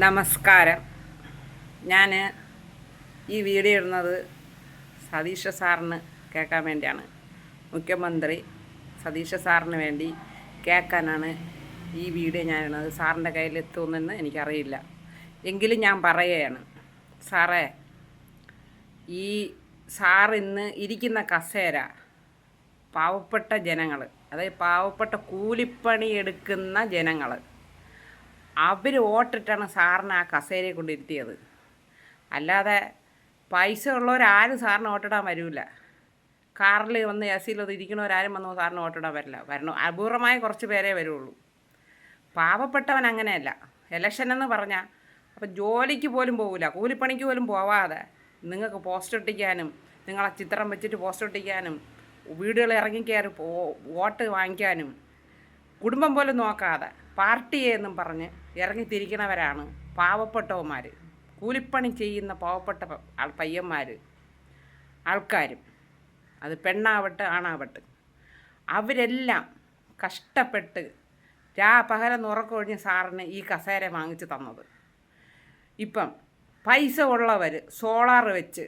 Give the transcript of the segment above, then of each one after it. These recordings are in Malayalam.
നമസ്കാരം. ഞാൻ ഈ വീഡിയോ ഇടുന്നത് സതീഷ് സാറിന് കേൾക്കാൻ വേണ്ടിയാണ്. മുഖ്യമന്ത്രി സതീഷ് സാറിന് വേണ്ടി കേൾക്കാനാണ് ഈ വീഡിയോ ഞാൻ ഇടുന്നത്. സാറിൻ്റെ കയ്യിലെത്തുമെന്ന് എനിക്കറിയില്ല, എങ്കിലും ഞാൻ പറയുകയാണ്. സാറേ, ഈ സാർ ഇന്ന് ഇരിക്കുന്ന കസേര പാവപ്പെട്ട ജനങ്ങൾ, അതായത് പാവപ്പെട്ട കൂലിപ്പണി എടുക്കുന്ന ജനങ്ങൾ, അവർ വോട്ടിട്ടാണ് സാറിന് ആ കസേരയെ കൊണ്ടിരുത്തിയത്. അല്ലാതെ പൈസ ഉള്ളവരാരും സാറിന് വോട്ടിടാൻ വരില്ല. കാറിൽ വന്ന് എ സിയിൽ ഇരിക്കുന്നവരാരും വന്ന് സാറിന് വോട്ടിടാൻ വരില്ല. അപൂർവമായ കുറച്ച് പേരേ വരുള്ളൂ. പാവപ്പെട്ടവൻ അങ്ങനെയല്ല. ഇലക്ഷൻ എന്ന് പറഞ്ഞാൽ അപ്പം ജോലിക്ക് പോലും പോകില്ല, കൂലിപ്പണിക്ക് പോലും പോവാതെ നിങ്ങൾക്ക് പോസ്റ്റ് ഒട്ടിക്കാനും, നിങ്ങളെ ചിത്രം വെച്ചിട്ട് പോസ്റ്റ് ഒട്ടിക്കാനും, വീടുകൾ ഇറങ്ങിക്കയറി വോട്ട് വാങ്ങിക്കാനും, കുടുംബം പോലും നോക്കാതെ പാർട്ടിയെന്നും പറഞ്ഞ് ഇറങ്ങിത്തിരിക്കുന്നവരാണ് പാവപ്പെട്ടവന്മാർ, കൂലിപ്പണി ചെയ്യുന്ന പാവപ്പെട്ട പയ്യന്മാർ, ആൾക്കാരും. അത് പെണ്ണാവട്ടെ ആണാവട്ടെ, അവരെല്ലാം കഷ്ടപ്പെട്ട് പകരം ഉറക്കൊഴിഞ്ഞ് സാറിന് ഈ കസേര വാങ്ങിച്ച് തന്നത്. ഇപ്പം പൈസ ഉള്ളവർ സോളാർ വെച്ച്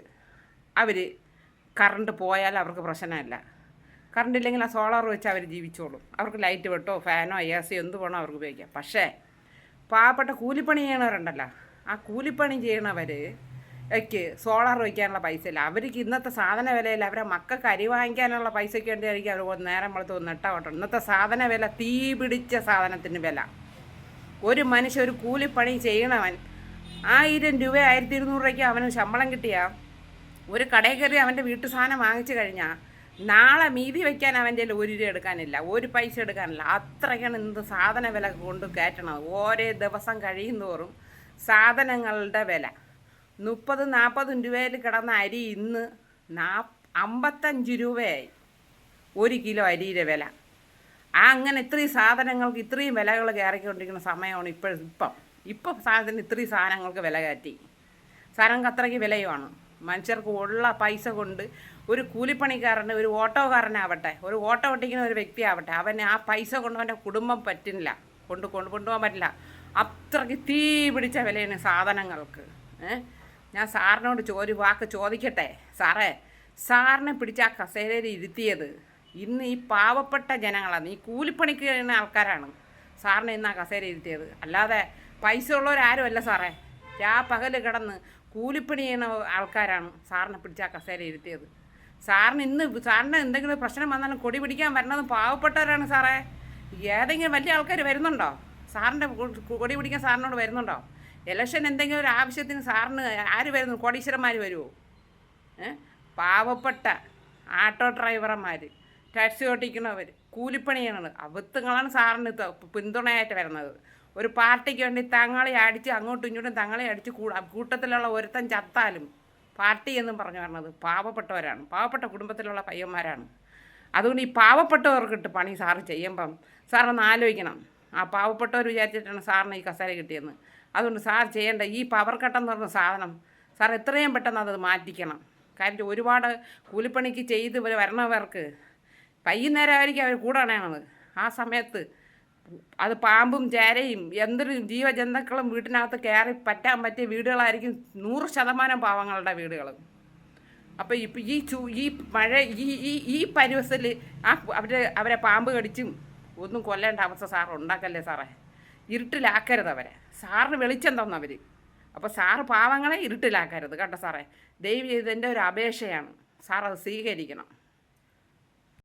അവർ കറണ്ട് പോയാൽ അവർക്ക് പ്രശ്നമില്ല. കറണ്ട് ഇല്ലെങ്കിൽ ആ സോളാർ വെച്ച് അവർ ജീവിച്ചോളും. അവർക്ക് ലൈറ്റ് വെട്ടോ ഫാനോ എ സി എന്ത് വേണോ അവർക്ക് ഉപയോഗിക്കാം. പക്ഷേ പാവപ്പെട്ട കൂലിപ്പണി ചെയ്യണവരുണ്ടല്ലോ, ആ കൂലിപ്പണി ചെയ്യണവർക്ക് സോളാർ വയ്ക്കാനുള്ള പൈസ ഇല്ല. അവർക്ക് ഇന്നത്തെ സാധന വിലയിൽ അവരെ മക്കൾക്ക് അരി വാങ്ങിക്കാനുള്ള പൈസയ്ക്ക് വേണ്ടിയായിരിക്കും അവർ നേരം വെളുത്ത് നെട്ടോട്ടം. ഇന്നത്തെ സാധന വില, തീ പിടിച്ച സാധനത്തിന് വില. ഒരു മനുഷ്യൻ ഒരു കൂലിപ്പണി ചെയ്യണവൻ 1000 രൂപ 1200 രൂപയ്ക്ക് അവന് ശമ്പളം കിട്ടിയാൽ ഒരു കടയിൽ കയറി അവൻ്റെ വീട്ടു സാധനം വാങ്ങിച്ചു കഴിഞ്ഞാൽ നാളെ മീതി വയ്ക്കാൻ അവൻ്റെ 1 രൂപ എടുക്കാനില്ല, ഒരു പൈസ എടുക്കാനില്ല. അത്രയ്ക്കാണ് ഇന്ന് സാധന വില കൊണ്ട് കയറ്റണത്. ഓരോ ദിവസം കഴിയുന്തോറും സാധനങ്ങളുടെ വില 30-40 രൂപയിൽ കിടന്ന അരി ഇന്ന് 55 രൂപയായി 1 കിലോ അരിയുടെ വില. അങ്ങനെ ഇത്രയും സാധനങ്ങൾക്ക് ഇത്രയും വിലകൾ കയറിക്കൊണ്ടിരിക്കുന്ന സമയമാണ് ഇപ്പം സാധനത്തിന് ഇത്രയും സാധനങ്ങൾക്ക് വില കയറ്റി. സാധനങ്ങൾക്ക് അത്രയ്ക്ക് വിലയുമാണ്. മനുഷ്യർക്ക് ഉള്ള പൈസ കൊണ്ട് ഒരു കൂലിപ്പണിക്കാരന്, ഒരു ഓട്ടോക്കാരനാവട്ടെ, ഒരു ഓട്ടോ ഓട്ടിക്കുന്ന ഒരു വ്യക്തിയാവട്ടെ, അവന് ആ പൈസ കൊണ്ട് അവൻ്റെ കുടുംബം പറ്റില്ല, കൊണ്ടുപോകാൻ പറ്റില്ല. അത്രയ്ക്ക് തീ പിടിച്ച വിലയാണ് സാധനങ്ങൾക്ക്. ഞാൻ സാറിനോട് ഒരു വാക്ക് ചോദിക്കട്ടെ. സാറേ, സാറിനെ പിടിച്ച ആ കസേരയിൽ ഇരുത്തിയത് ഇന്ന് ഈ പാവപ്പെട്ട ജനങ്ങളാണ്, ഈ കൂലിപ്പണിക്ക് കഴിയുന്ന ആൾക്കാരാണ് സാറിനെ ഇന്ന് ആ കസേര ഇരുത്തിയത്. അല്ലാതെ പൈസ ഉള്ളവരാരുമല്ല സാറേ. പകൽ കിടന്ന് കൂലിപ്പണി ചെയ്യുന്ന ആൾക്കാരാണ് സാറിനെ പിടിച്ച ആ കസേര ഇരുത്തിയത്. സാറിന് എന്തെങ്കിലും പ്രശ്നം വന്നാലും കൊടി പിടിക്കാൻ വരുന്നത് പാവപ്പെട്ടവരാണ് സാറേ. ഏതെങ്കിലും വലിയ ആൾക്കാർ വരുന്നുണ്ടോ സാറിൻ്റെ കൊടി പിടിക്കാൻ? സാറിനോട് വരുന്നുണ്ടോ? ഇലക്ഷൻ എന്തെങ്കിലും ഒരു ആവശ്യത്തിന് സാറിന് ആര് വരുന്നു? കോടീശ്വരന്മാർ വരുമോ? പാവപ്പെട്ട ആട്ടോ ഡ്രൈവർമാർ, ടാക്സി ഓട്ടിക്കുന്നവർ, കൂലിപ്പണി ചെയ്യണത് അവത്തുങ്ങളാണ് സാറിന് പിന്തുണയായിട്ട് വരുന്നത്. ഒരു പാർട്ടിക്ക് വേണ്ടി തങ്ങളെ അടിച്ച് അങ്ങോട്ടും ഇങ്ങോട്ടും തങ്ങളെ അടിച്ച് കൂട്ടത്തിലുള്ള ഒരുത്തൻ ചത്താലും പാർട്ടി എന്നും പറഞ്ഞു പറഞ്ഞത് പാവപ്പെട്ടവരാണ്, പാവപ്പെട്ട കുടുംബത്തിലുള്ള പയ്യന്മാരാണ്. അതുകൊണ്ട് ഈ പാവപ്പെട്ടവർക്കിട്ട് പണി സാറ് ചെയ്യുമ്പം സാറൊന്ന് ആലോചിക്കണം. ആ പാവപ്പെട്ടവർ വിചാരിച്ചിട്ടാണ് സാറിന് ഈ കസേര കിട്ടിയെന്ന്. അതുകൊണ്ട് സാർ ചെയ്യേണ്ട ഈ പവർ കട്ട് എന്ന് പറഞ്ഞ സാധനം സാർ എത്രയും പെട്ടെന്ന് അത് മാറ്റിക്കണം. കാര്യം ഒരുപാട് കൂലിപ്പണിക്ക് ചെയ്ത് വരണവർക്ക് വൈകുന്നേരമായിരിക്കും അവർ കൂടെ അണയണത്. ആ സമയത്ത് അത് പാമ്പും ചേരയും എന്തൊരു ജീവജന്തുക്കളും വീട്ടിനകത്ത് കയറി പറ്റാൻ പറ്റിയ വീടുകളായിരിക്കും 100% പാവങ്ങളുടെ വീടുകൾ. അപ്പോൾ ഇപ്പം ഈ മഴ ഈ പരുവത്തിൽ അവരെ പാമ്പ് കടിച്ചും ഒന്നും കൊല്ലേണ്ട അവസ്ഥ സാർ ഉണ്ടാക്കല്ലേ സാറേ. ഇരുട്ടിലാക്കരുത് അവരെ. സാറിന് വെളിച്ചം തന്നവർ. അപ്പോൾ സാറ് പാവങ്ങളെ ഇരുട്ടിലാക്കരുത് കേട്ടോ സാറേ. ദയവ് ചെയ്ത് എൻ്റെ ഒരു അപേക്ഷയാണ്. സാർ അത് സ്വീകരിക്കണം.